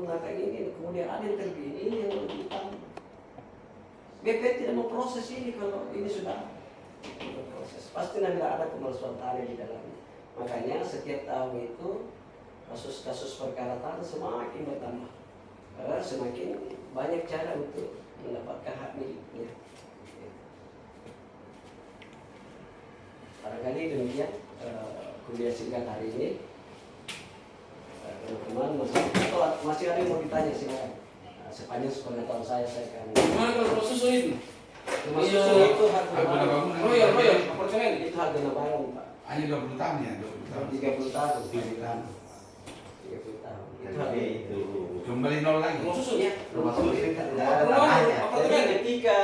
menggunakan ini, kemudian ada yang terpilih, ini yang lebih utama. BP tidak mau proses ini kalau ini sudah berproses. Pasti nanti ada pemalsuan tanah di dalamnya. Makanya setiap tahun itu kasus-kasus perkara tanah semakin bertambah. Karena semakin banyak cara untuk mendapatkan hak miliknya. Barangkali demikian kuliah singkat hari ini. Teman-teman masih ada yang mau ditanya silakan. Sepanjang sepengetahuan saya akan. Gimana kalau susu itu? Susu itu harga bangun. Royal, apartemen. Itu harga bangun Pak. Hanya 20 tahun ya, 20 tahun. 30 tahun. 30 tahun. 30 tahun. Tapi itu Kembali nol lagi. Rumah susu? Iya. rumah susu kan tidak ada Rumah tanahnya. Jadi ketika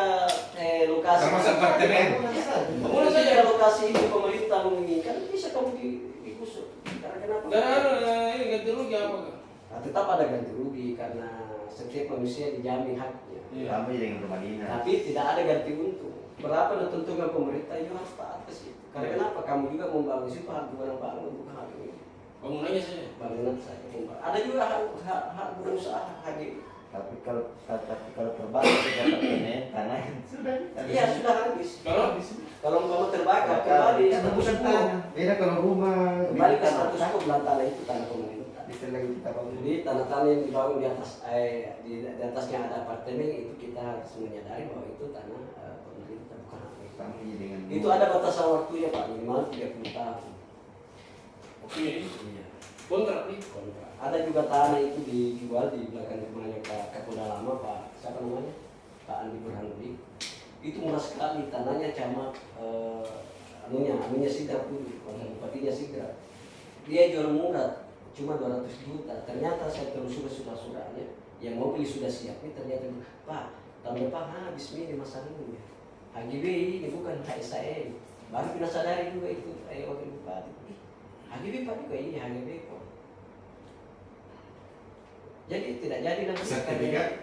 lokasi Termasuk apartemen. Kemudian saja lokasi itu pemerintah menginginkan bisa kamu digusur. Karena kenapa? Dan ada ini ganti rugi apa kan? Nah, tetap ada ganti rugi karena setiap manusia dijamin haknya. Sama dengan rumah dinas. Tapi tidak ada ganti untung. Berapa ditentukan pemerintah itu harus taat ke situ. Karena kenapa? Kamu juga membangun situ hak bangun bukan hak ini. Bangunannya saja. Bangunan saja. Ada juga hak berusaha hak ini. Tapi kalau terbakar di apartemen tanah sudah. Iya sudah habis. Kalau umpama terbakar kembali status bukan quo. tanah. Beda kalau rumah. Kembali ke status quo bilang tanah itu tanah pemerintah. Bisa lagi kita bangun. Jadi tanah-tanah yang dibangun di atas di atasnya ada apartemen itu kita harus menyadari bahwa itu tanah pemerintah bukan hak milik. Sama dengan Itu ada batasan waktunya Pak, minimal 30 tahun. Oke. Iya. Kontrak nih. Kontrak. Ada juga tanah itu dijual di belakang rumahnya Pak Kapolda Lama Pak, siapa namanya? Pak Andi Burhanuddin. Itu murah sekali, tanahnya cuma anunya Sigra pun, bupatinya Sigra. Dia jual murah, cuma 200 juta. Ternyata saya telusuri surat-suratnya, yang mau beli sudah siap. Ini ternyata Pak, tahun depan habis ini masa ini. HGB ini bukan HSAN. Baru kita sadari juga itu, wakil bupati. HGB Pak juga ini HGB kok. Jadi tidak jadi nanti Sertifikat.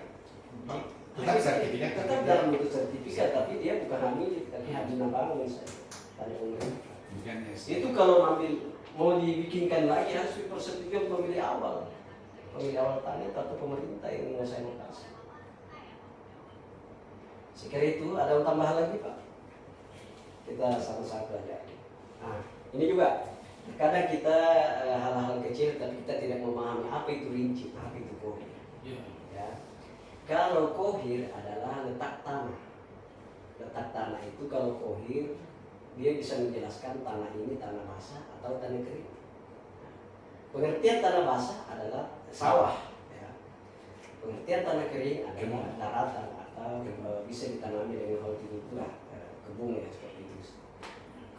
Tetap sertifikat. tetap dalam bentuk sertifikat, tapi dia bukan hak milik, tapi hak bina bangun saya. Tanya pemerintah. Bukan ya. Itu kalau ambil mau dibikinkan lagi harus dipersetujuan pemilih awal tanah atau pemerintah yang menguasai lokasi. Sekira itu ada yang tambahan lagi Pak. Kita sama-sama pelajari. Nah, ini juga kadang kita hal-hal kecil tapi kita tidak memahami apa itu rinci, apa itu kohir. Iya. Ya. Kalau kohir adalah letak tanah. Letak tanah itu kalau kohir dia bisa menjelaskan tanah ini tanah basah atau tanah kering. Pengertian tanah basah adalah sawah. Ya. Pengertian tanah kering adalah daratan atau bisa ditanami dengan hortikultura, kebun ya seperti itu.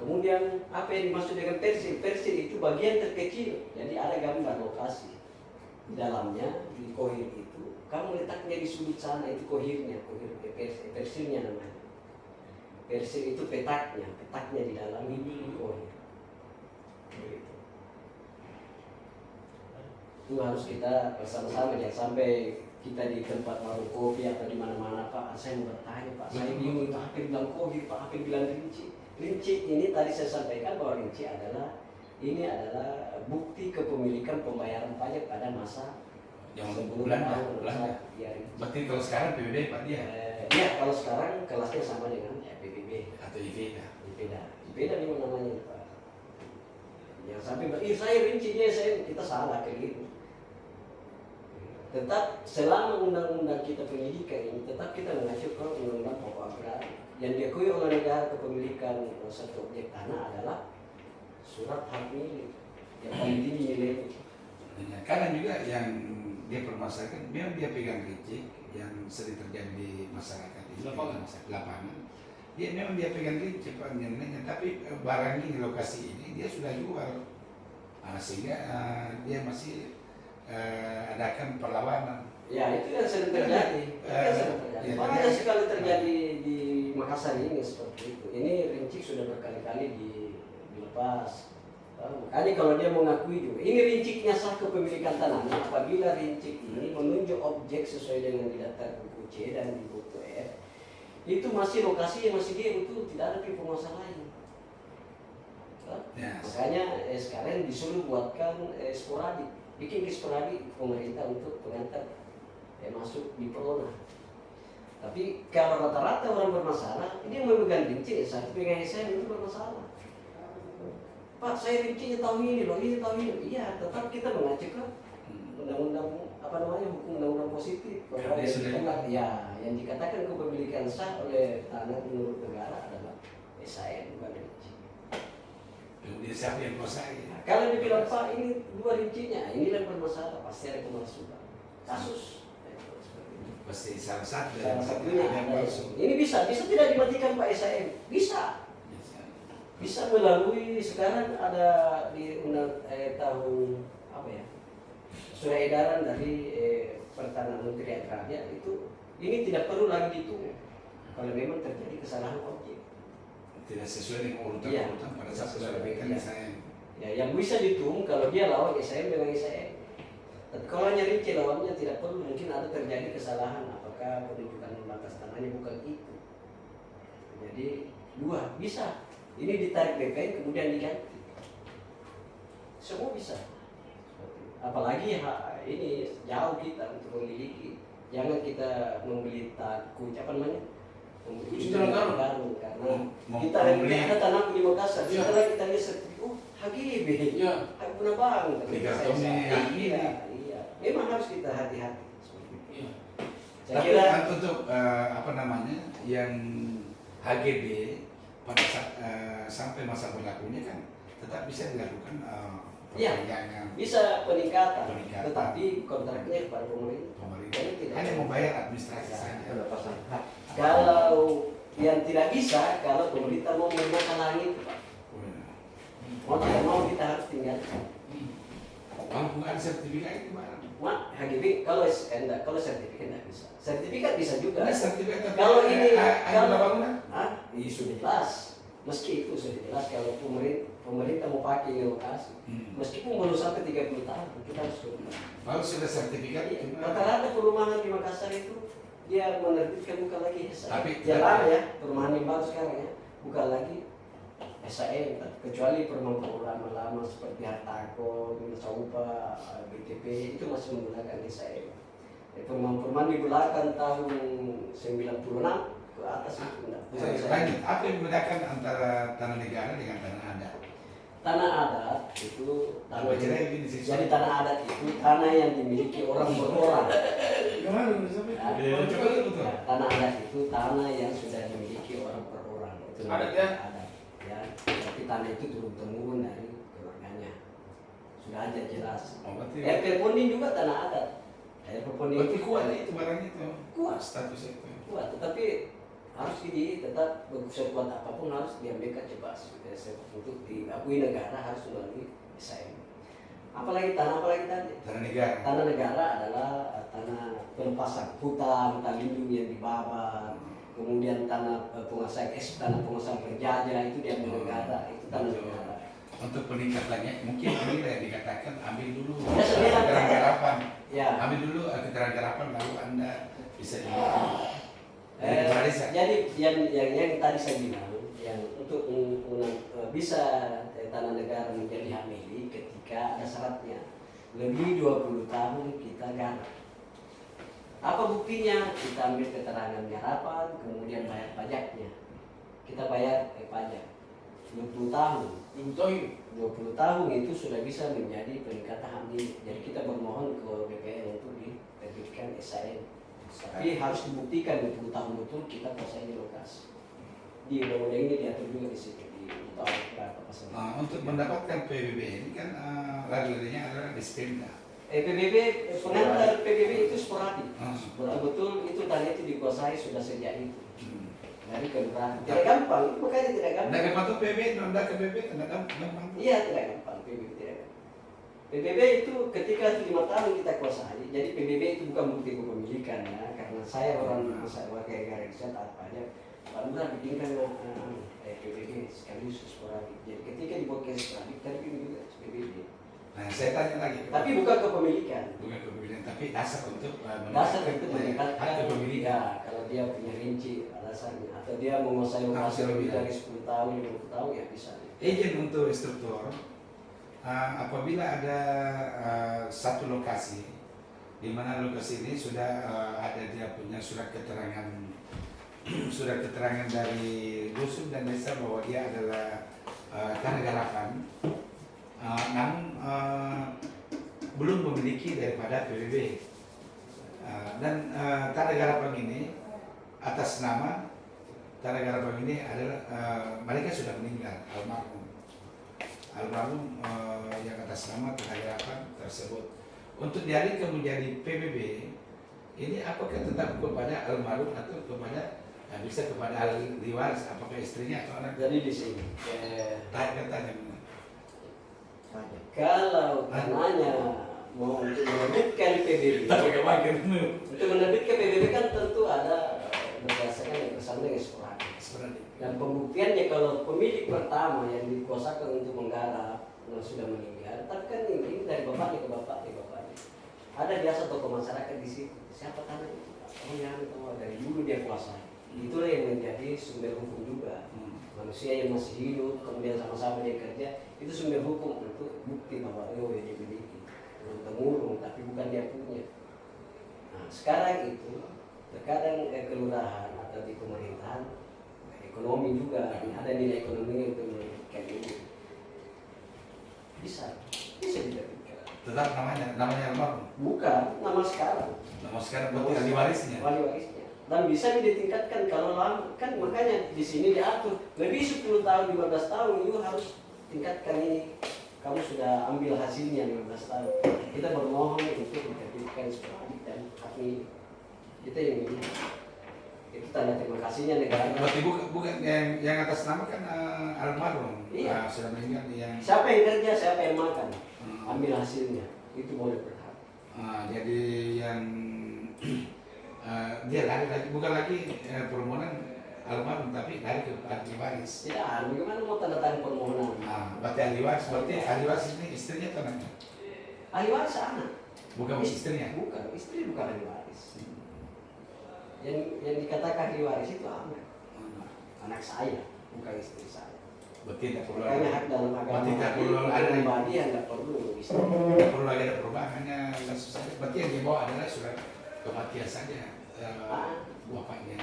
Kemudian apa yang dimaksud dengan persil? Persil itu bagian terkecil. Jadi ada gambar lokasi di dalamnya di kohir itu. Kamu letaknya di sudut sana itu kohirnya, persilnya namanya. Persil itu petaknya di dalam ini kohir. Begitu. Itu harus kita bersama-sama jangan sampai kita di tempat warung kopi atau di mana-mana Pak. Saya mau bertanya Pak, saya bingung itu apa yang bilang kohir Pak, apa yang bilang rinci. Rinci ini tadi saya sampaikan bahwa rinci adalah bukti kepemilikan pembayaran pajak pada masa Yang sebelum bulan tahun ya. ya, rinci. Berarti kalau sekarang PBB Pak dia Ya kalau sekarang kelasnya sama dengan PBB. atau IVEDA. Beda nih namanya Pak. Yang sampai saya rincinya kita salah keliru. Tetap selama undang-undang kita pendidikan ini tetap kita mengacu ke undang-undang pokok agraria yang diakui oleh negara kepemilikan satu objek tanah adalah surat hak milik yang paling tinggi nilainya. Kadang juga yang dia permasalahkan, memang dia pegang rincik yang sering terjadi di masyarakat ini, lapangan. Memang dia pegang rincik Pak nilainya, tapi barang ini lokasi ini dia sudah jual, sehingga dia masih adakan perlawanan. Ya itu yang sering terjadi. Banyak sekali terjadi di Makassar ini seperti itu. Ini rincik sudah berkali-kali dilepas. Makanya kalau dia mengakui juga, ini rinciknya sah kepemilikan tanahnya. Apabila rincik ini menunjuk objek sesuai dengan di daftar buku C dan di buku F, itu masih lokasi yang masih dia itu tidak ada permasalahan. Yes. Makanya sekarang disuruh buatkan sporadik. bikin sporadik pemerintah untuk pengantar masuk di Perona. Tapi kalau rata-rata orang bermasalah, ini yang memegang rinci, satu pegang SM itu bermasalah. Pak, saya rincinya tahun ini loh, ini tahun ini. Iya, tetap kita mengacu ke undang-undang hukum undang-undang positif. Bahwa yang dikatakan kepemilikan sah oleh tanah menurut negara adalah SAM bukan rinci. Kemudian siapa yang kuasai? Nah, kalau dibilang Pak ini 2 rincinya, ini yang bermasalah, pasti ada pemalsuan kasus. Pasti salah satu Salah satunya yang ada. palsu. Ini bisa tidak dimatikan Pak SAM? Bisa melalui sekarang ada di tahun apa ya, surat edaran dari Pertanahan Menteri Agraria itu ini tidak perlu lagi ditunggu kalau memang terjadi kesalahan objek. Tidak sesuai dengan urutan-urutan pada saat perbaikan SAM. Ya, yang bisa ditunggu kalau dia lawan SAM dengan SAM. Tapi kalau hanya rinci lawannya tidak perlu, mungkin ada terjadi kesalahan apakah penunjukan batas tanahnya bukan itu. Jadi 2 bisa. Ini ditarik BPN kemudian diganti. Semua bisa. Apalagi ini jauh kita untuk memiliki. Jangan kita membeli Kunci tanah baru karena Mau kita membeli. ada tanah di Makassar. Iya. Setelah kita lihat sertifikat, HGB. Iya. Guna bang. Iya. Iya. Memang harus kita hati-hati. Iya. Saya Tapi kira untuk yang HGB pada saat sampai masa berlakunya kan tetap bisa dilakukan Iya. perpanjangan bisa peningkatan, Peningkatan. tetapi kontraknya kepada pemerintah. pemerintah. Jadi tidak Hanya bisa. membayar administrasi Ya. saja. Pelepasan hak. Kalau yang tidak bisa, kalau pemerintah mau menggunakan langit, Pak. Mau tidak mau kita harus tinggalkan. Kalau bukan sertifikat itu barang. HGB kalau sertifikat tidak bisa. Sertifikat bisa juga. Ini sertifikat Kalau ini kalau bangunan ini sudah jelas. Meski itu sudah jelas kalau pemerintah mau pakai ini lokasi, meskipun belum sampai 30 tahun, kita harus berubah. kalau sudah sertifikat Iya, itu rata-rata perumahan di Makassar itu dia menerbitkan bukan lagi SAM. Tapi- Jalan ya, perumahan yang baru sekarang ya, bukan lagi SAM, kecuali perumahan lama seperti Hartako, Saupa, BTP itu masih menggunakan SAM. Perumahan-perumahan di belakang tahun 96 ke atas itu enggak. lanjut. Apa yang membedakan antara tanah negara dengan tanah adat? Tanah adat itu tanah Cerai begini sih. jadi tanah adat itu tanah yang dimiliki orang per orang. Gimana sampai? Ya, Coba betul. tanah adat itu tanah yang sudah dimiliki orang per orang. Itu Adat namanya ya? Adat. Ya, tapi tanah itu turun temurun dari keluarganya. Sudah aja jelas. Oh, berarti RP Ponding juga tanah adat. RP Ponding berarti kuat itu barangnya itu. Kuat. Status itu. kuat, tetapi harus tetap sekuat apapun harus diambilkan cepat untuk diakui negara harus melalui SAM. Apalagi tadi Tanah negara. tanah negara adalah tanah pelepasan hutan lindung yang dibabat, kemudian tanah penguasaan penjajah itu diambil negara, itu tanah negara. Untuk peningkatannya mungkin ini yang dikatakan ambil dulu Ya, sebenarnya- keterangan garapan. Ya, Ambil dulu keterangan garapan lalu Anda bisa dilihat. Warisan. jadi yang tadi saya bilang, yang untuk bisa tanah negara menjadi hak milik ketika ada syaratnya lebih 20 tahun kita garap. Apa buktinya? Kita ambil keterangan garapan, kemudian bayar pajaknya. Kita bayar pajak 20 tahun. 20 tahun itu sudah bisa menjadi peningkatan hak milik. Jadi kita bermohon ke BPN untuk diterbitkan SAM. Tapi harus dibuktikan 20 tahun betul kita kuasai di lokasi. Di undang-undang ini diatur juga di situ di tahun berapa pasal. Untuk mendapatkan PBB ini kan lagi-laginya adalah Dispenda. PBB pengantar PBB itu sporadik. Ah. Betul itu tadi itu dikuasai sudah sejak itu dari kelurahan. Tidak Tapi- gampang, makanya tidak gampang. Nggak dapat PBB, nggak ke PBB, tidak gampang. Iya tidak gampang PBB tidak gampang. PBB itu ketika 5 tahun kita kuasai, jadi PBB itu bukan bukti kepemilikan ya, karena saya orang warga negara Indonesia taat pajak, Pak Lurah bikinkan PBB sekaligus sporadik. Jadi ketika dibuat ke sporadik, tapi juga PBB. Nah, saya tanya lagi. Tapi bukan kepemilikan. Bukan kepemilikan, tapi dasar untuk Dasar itu meningkatkan hak kepemilikan. ya, kalau dia punya rinci alasannya, atau dia menguasai lokasi Hak lebih kepemilikan. dari 10 tahun, 50 tahun ya bisa. Izin untuk struktur apabila ada satu lokasi di mana lokasi ini sudah ada dia punya surat keterangan surat keterangan dari dusun dan desa bahwa dia adalah tanah garapan, namun belum memiliki daripada PBB. Dan tanah garapan ini atas nama tanah garapan ini adalah mereka sudah meninggal, almarhum yang atas nama tanah garapan tersebut. Untuk dialihkan menjadi PBB ini apakah tetap kepada almarhum atau kepada bisa kepada ahli waris, apakah istrinya atau anak? Jadi di sini Tanya. kalau karenanya mau untuk menerbitkan PBB, untuk menerbitkan PBB kan tentu ada berdasarkan yang bersama dengan sporadik. Dan pembuktiannya kalau pemilik pertama yang dikuasakan untuk menggarap yang sudah meninggal, tapi kan ini dari bapaknya ke bapaknya. Ada biasa tokoh masyarakat di situ. Siapa tanah itu? Oh ya, dari dulu dia kuasai. Itulah yang menjadi sumber hukum juga. Manusia yang masih hidup, kemudian sama-sama dia kerja, itu sumber hukum untuk bukti bahwa oh ya dia memiliki. Temurung, tapi bukan dia punya. Nah, sekarang itu terkadang kelurahan atau di pemerintahan ekonomi juga ada nilai ekonomi untuk menerbitkan ini. Bisa diterbitkan. Tetap namanya almarhum. Bukan, nama sekarang. Nama sekarang berarti ahli warisnya. Wali warisnya. Dan bisa ditingkatkan kalau lama, kan makanya di sini diatur lebih 10 tahun, 15 tahun itu harus tingkatkan ini. Kamu sudah ambil hasilnya 15 tahun. Kita bermohon untuk diterbitkan sporadik dan hak milik. Kita yang ini. Itu tanda terima kasihnya negara. Berarti bukan yang atas nama kan almarhum. Iya. Sudah meninggal yang. Siapa yang kerja, siapa yang makan, ambil hasilnya. Itu boleh berhak. Jadi yang dia lari lagi, bukan lagi permohonan almarhum, tapi lari ke ahli waris. Ya, bagaimana mau tanda tangan permohonan? Berarti ahli waris ini istrinya atau anaknya? Ahli waris anak. Bukan istrinya. Bukan, istri bukan ahli waris. Yang dikatakan ahli waris itu anak saya, bukan istri saya. Berarti tidak perlu Makanya hak dalam agama tidak perlu ada pribadi yang tidak perlu istri. tidak perlu lagi ada perubahan, hanya kasus saja. Berarti yang dibawa adalah surat kematian saja bapaknya.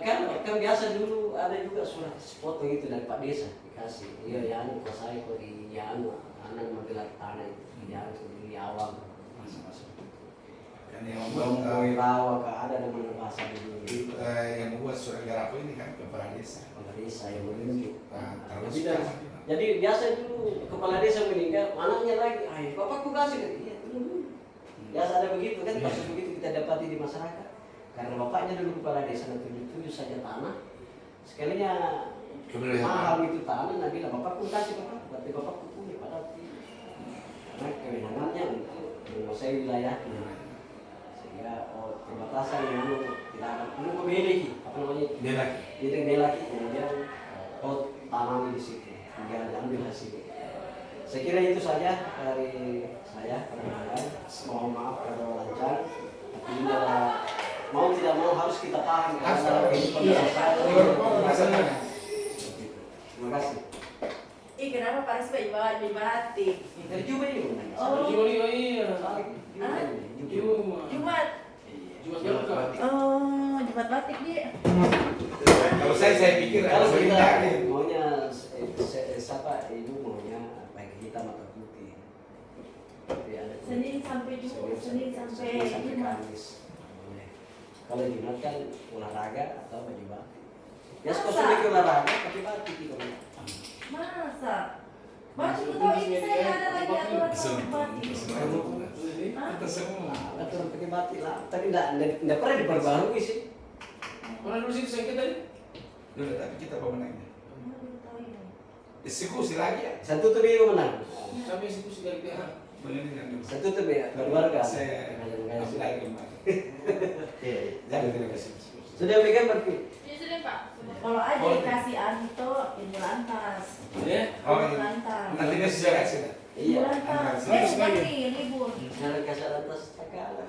Kan biasa dulu ada juga surat foto itu dari Pak Desa dikasih. Iya ya, kuasai kok di anak menggelar tanah itu, jangan di awam. Kan yang Mau membuat rawa ada nama bahasa dulu. yang membuat surat garapan ini kan kepala desa. Kepala desa yang menunjuk. Terus Jadi biasa dulu kepala desa meninggal, anaknya lagi, ayo bapakku kasih kan? Iya dulu. Biasa ada begitu kan, kasus begitu kita dapati di masyarakat. Karena bapaknya dulu kepala desa dan tunjuk saja tanah. Sekalinya mahal itu tanah, nah bilang bapakku kasih bapak, berarti bapakku punya padahal tidak. Karena kewenangannya untuk menguasai wilayahnya. Sehingga perbatasan yang tidak ada perlu memiliki apa namanya? Dia lagi kemudian tanami di situ. Tinggal diambil hasilnya. Saya kira itu saja dari saya. Mohon maaf kalau lancar. Tapi ini adalah mau tidak mau harus kita paham karena kehidupan saya. Terima kasih. Ih, kenapa Pak Risma di batik? Dari Juba ini. Oh. Jumat. Oh, Jumat batik dia. Kalau saya pikir Kalau sering kita cari. maunya siapa ibu maunya baik hitam atau putih. Tapi ada Senin sampai Jumat. Kamis. Boleh. Kalau Jumat kan olahraga atau baju batik. Ya Masa? spesifik olahraga pakai batik itu. Masa? Batik itu ini saya ada lagi aturan batik. Kita semua. Aturan pakai batik lah. Tapi enggak pernah diperbarui sih. Mana dulu sih saya tadi? Dulu tapi kita pemenangnya. Eksekusi lagi ya. Satu tuh dia menang. Sampai situ sudah pihak. Penyelidikan dulu. Satu tuh ya keluarga. Saya lagi kemarin. Jangan terima kasih. Sudah bikin berarti. Ya sudah Pak. Kalau ada dikasih Anto, ini lantas. Ya. Oh, Ini iya. lantas. Nanti dia sudah kasih. Iya. Lantas. Lantas. Nanti libur. Jangan kasar atas takala.